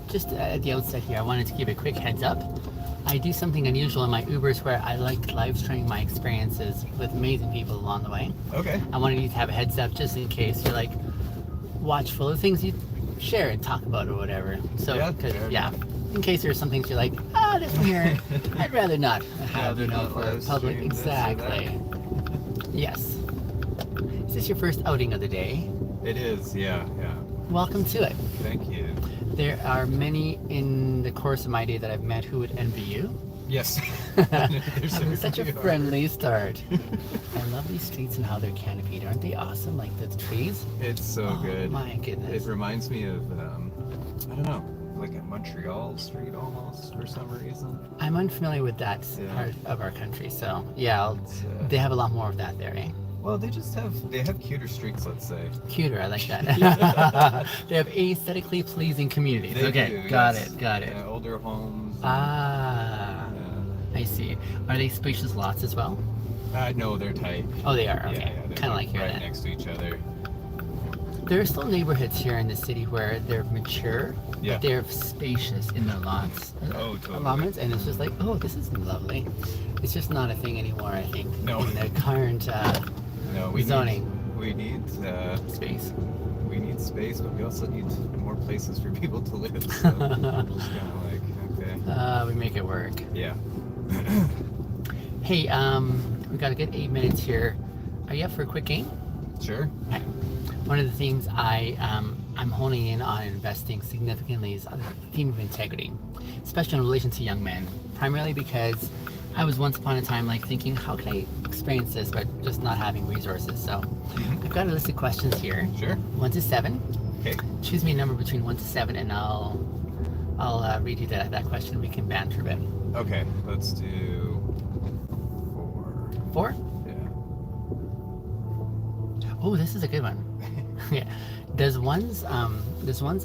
just at the outset here, I wanted to give a quick heads up. I do something unusual in my Ubers where I like live streaming my experiences with amazing people along the way. Okay. I wanted you to have a heads up just in case you're like watchful of things you share and talk about or whatever. So, in case there's some things you're like, this one here, I'd rather not have, for public. Exactly. Yes. Is this your first outing of the day? It is, yeah. Welcome to it. Thank you. There are many in the course of my day that I've met who would envy you. Yes. Having such a friendly start. I love these streets and how they're canopied. Aren't they awesome? Like the trees? It's so good. My goodness. It reminds me of, I don't know, like a Montreal street almost for some reason. I'm unfamiliar with that part of our country, so yeah, they have a lot more of that there, eh? Well, they have cuter streets, let's say. Cuter, I like that. They have aesthetically pleasing communities. They do, got yes. it. Yeah, older homes. I see. Are they spacious lots as well? No, they're tight. Oh, they are. Okay, Yeah, kind of like here right then. next to each other. There are still neighborhoods here in the city where they're mature, but they're spacious in their lots. Oh, totally. Allotments, and it's just like, this is lovely. It's just not a thing anymore, I think. No. In the current zoning. We need Space. We need space, but we also need more places for people to live. So it's kind of like, okay. We make it work. Yeah. Hey, we got a good 8 minutes here. Are you up for a quick game? Sure. Okay. One of the things I'm honing in on investing significantly is on the theme of integrity, especially in relation to young men, primarily because I was once upon a time like thinking, how can I experience this, but just not having resources. So I've got a list of questions here. Sure. 1 to 7. Okay. Choose me a number between 1 to 7, and I'll read you that question, and we can banter a bit. Okay, let's do 4. 4? Yeah. Oh, this is a good one. Yeah. Does one's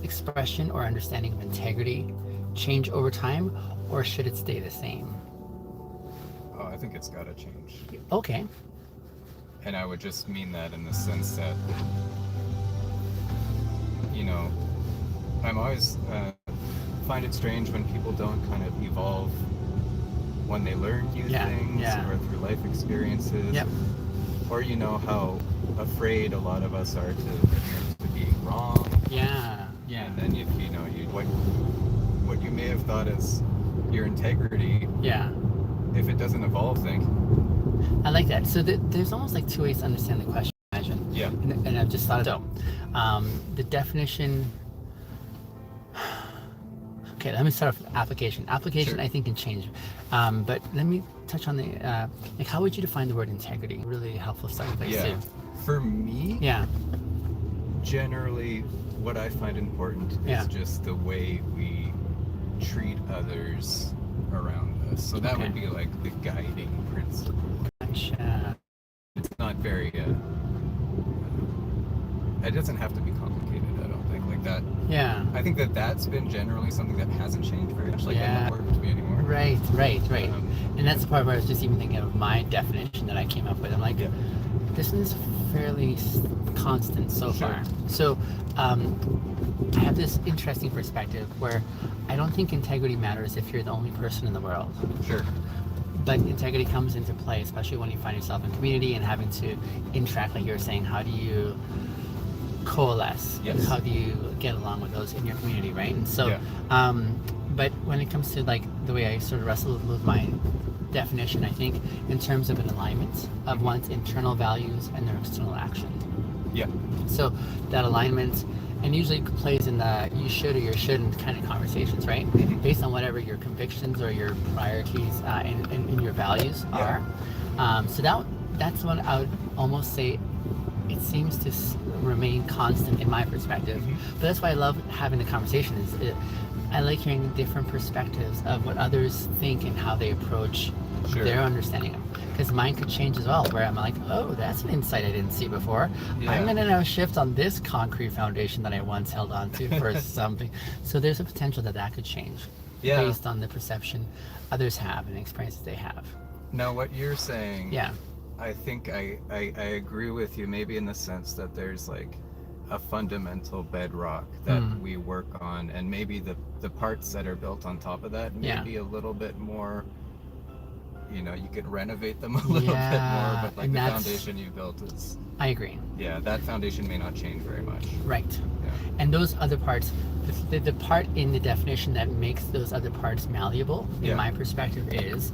expression or understanding of integrity change over time, or should it stay the same? Oh, I think it's got to change. Okay. And I would just mean that in the sense that, I'm always find it strange when people don't kind of evolve when they learn new things or through life experiences. Yep. Or how afraid a lot of us are to being wrong. Yeah. And then if what you may have thought as your integrity. Yeah. If it doesn't evolve, I like that. So there's almost like 2 ways to understand the question, I imagine. Yeah. And I've just thought of the definition. Okay, let me start with application. Application, sure. I think, can change. But let me touch on the, how would you define the word integrity? Really helpful starting place too. For me, generally what I find important is just the way we treat others around us. So that would be like the guiding principle. Gotcha. It's not very, it doesn't have to be complicated, I don't think, like that. Yeah. I think that's been generally something that hasn't changed very much, like doesn't work to me anymore. Right. And that's the part where I was just even thinking of my definition that I came up with. I'm like, this is fairly constant so far. So I have this interesting perspective where I don't think integrity matters if you're the only person in the world. Sure. But integrity comes into play, especially when you find yourself in community and having to interact, like you were saying. How do you coalesce? Yes. How do you get along with those in your community, right? And so, but when it comes to like the way I sort of wrestle with my definition, I think in terms of an alignment of one's internal values and their external action. Yeah. So that alignment, and usually plays in the you should or you shouldn't kind of conversations, right? Based on whatever your convictions or your priorities and your values are. So that's what I would almost say it seems to remain constant in my perspective. But that's why I love having the conversation. I like hearing different perspectives of what others think and how they approach their understanding of them. Because mine could change as well, where I'm like, oh, that's an insight I didn't see before. I'm going to now shift on this concrete foundation that I once held on to for something. So there's a potential that could change based on the perception others have and experiences they have. Now, what you're saying, I think I agree with you, maybe in the sense that there's like a fundamental bedrock that we work on, and maybe the parts that are built on top of that may be a little bit more, you could renovate them a little bit more, but like the foundation you built is... I agree. Yeah, that foundation may not change very much. Right. Yeah. And those other parts, the part in the definition that makes those other parts malleable, in my perspective, is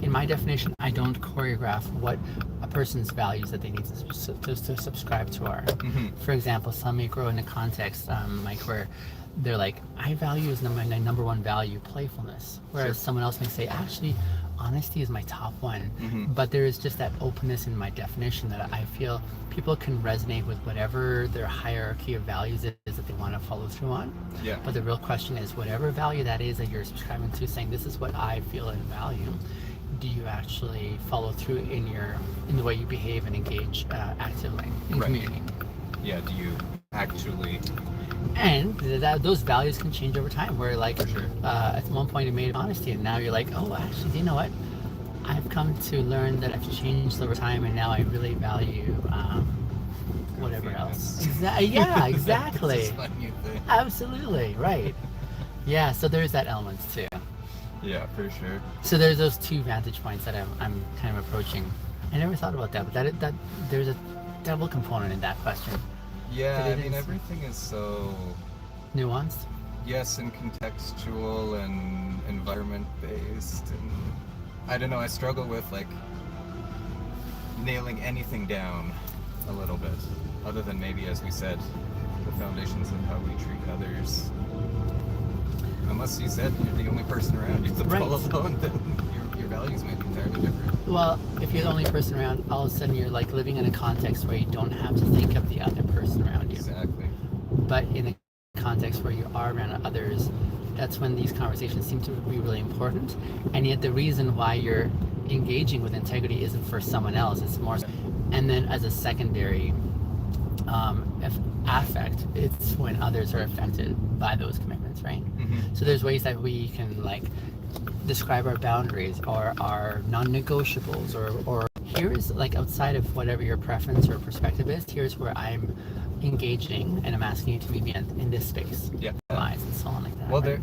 in my definition, I don't choreograph what a person's values that they need to subscribe to are. For example, some may grow in a context, Mike, where they're like, I value as my number one value playfulness, whereas someone else may say, actually, honesty is my top one. But there is just that openness in my definition that I feel people can resonate with whatever their hierarchy of values is that they want to follow through on. Yeah. But the real question is, whatever value that is that you're subscribing to, saying this is what I feel and value, do you actually follow through in the way you behave and engage actively in community? Yeah, do you actually... And those values can change over time, where like at one point you made honesty, and now you're like, oh, actually, you know what? I've come to learn that I've changed over time, and now I really value whatever else. Yeah, exactly. It's a fun new thing. Absolutely, right. Yeah, so there's that element too. Yeah, for sure. So there's those two vantage points that I'm kind of approaching. I never thought about that, but that there's a double component in that question. Yeah, I mean, everything is so... nuanced? Yes, and contextual and environment-based, and I don't know, I struggle with, like, nailing anything down a little bit, other than maybe, as we said, the foundations of how we treat others. Unless you said you're the only person around, you have to pull alone, then your values might be entirely different. Well, if you're the only person around, all of a sudden you're like living in a context where you don't have to think of the other person around you. Exactly. But in a context where you are around others, that's when these conversations seem to be really important. And yet the reason why you're engaging with integrity isn't for someone else, it's more... And then as a secondary affect, it's when others are affected by those commitments, right? So there's ways that we can like describe our boundaries or our non-negotiables, or here's like outside of whatever your preference or perspective is, here's where I'm engaging and I'm asking you to meet me in this space. Yeah. And so on like that. Well, right?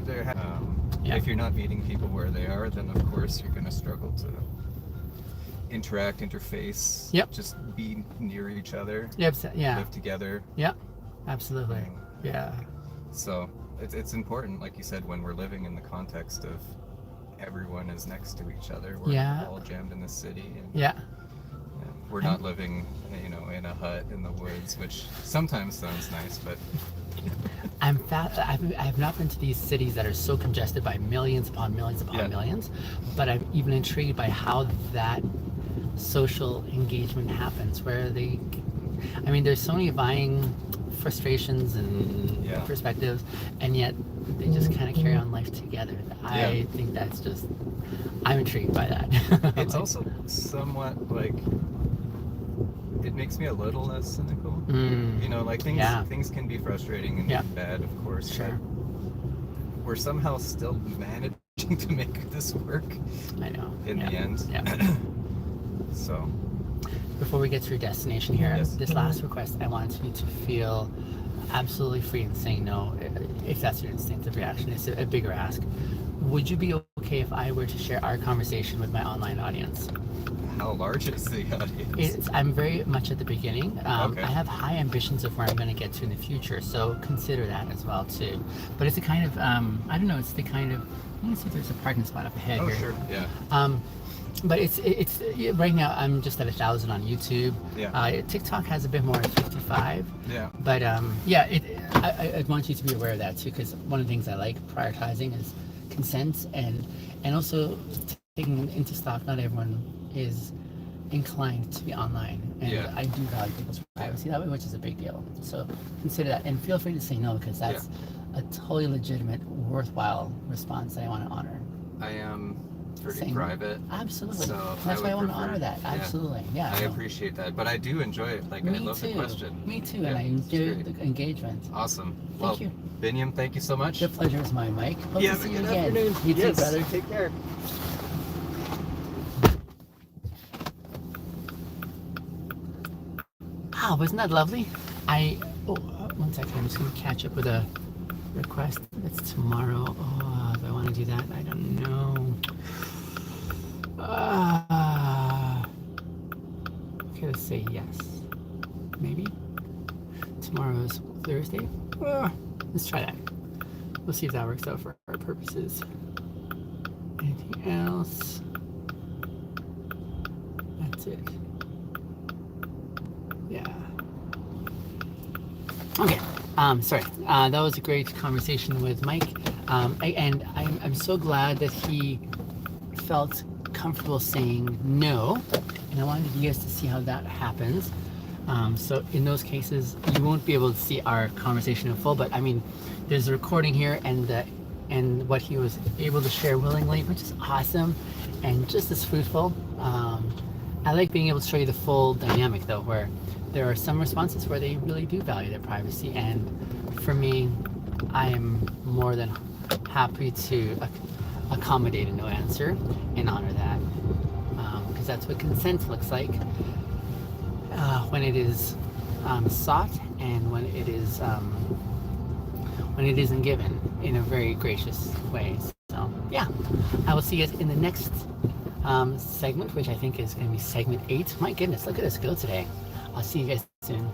if you're not meeting people where they are, then of course you're going to struggle to interface, just be near each other, live together. Yep, absolutely. Yeah. So it's important, like you said, when we're living in the context of everyone is next to each other. We're all jammed in the city. And, we're not living, in a hut in the woods, which sometimes sounds nice, but... I've not been to these cities that are so congested by millions upon millions upon millions, but I'm even intrigued by how that social engagement happens, where there's so many vying frustrations and perspectives, and yet they just kind of carry on life together. I think that's just, I'm intrigued by that. It's also somewhat like, it makes me a little less cynical. Things can be frustrating and bad, of course. Sure. But we're somehow still managing to make this work. I know. In the end. Yeah. So. Before we get to your destination here, this last request, I want you to feel absolutely free in saying no, if that's your instinctive reaction. It's a bigger ask. Would you be okay if I were to share our conversation with my online audience? How large is the audience? I'm very much at the beginning. I have high ambitions of where I'm going to get to in the future, so consider that as well too. But it's a kind of, I don't know, it's the kind of, let me see if there's a parking spot up ahead here. Sure, yeah. But it's right now I'm just at 1,000 on YouTube. TikTok has a bit more at 55. Yeah. But I want you to be aware of that too, because one of the things I like prioritizing is consent and also taking into stock. Not everyone is inclined to be online, and I do value people's privacy that way, which is a big deal. So consider that, and feel free to say no, because that's a totally legitimate, worthwhile response that I want to honor. I am pretty private. Absolutely. So that's why I want to honor that. Absolutely. Yeah. I appreciate that, but I do enjoy it. Like, I love the question. Me too, and I enjoy the engagement. Awesome. Thank you. Binyam, thank you so much. The pleasure is mine, Mike. Hope to see you again. Afternoon. You too, brother. Take care. Wow, wasn't that lovely? One second, I'm just gonna catch up with a request. It's tomorrow. Oh, do I want to do that? I don't know. Okay, let's say yes. Maybe. Tomorrow's Thursday. Let's try that. We'll see if that works out for our purposes. Anything else? That's it. Yeah. Okay. Sorry. That was a great conversation with Mike. And I'm so glad that he felt comfortable saying no. And I wanted you guys to see how that happens. So in those cases, you won't be able to see our conversation in full, but I mean, there's a recording here and what he was able to share willingly, which is awesome and just as fruitful. I like being able to show you the full dynamic though, where there are some responses where they really do value their privacy, and for me, I am more than happy to accommodate a no answer and honor that, because that's what consent looks like when it is sought and when it isn't given in a very gracious way. So yeah, I will see you guys in the next segment, which I think is going to be segment 8. My goodness, look at us go today. I'll see you guys soon.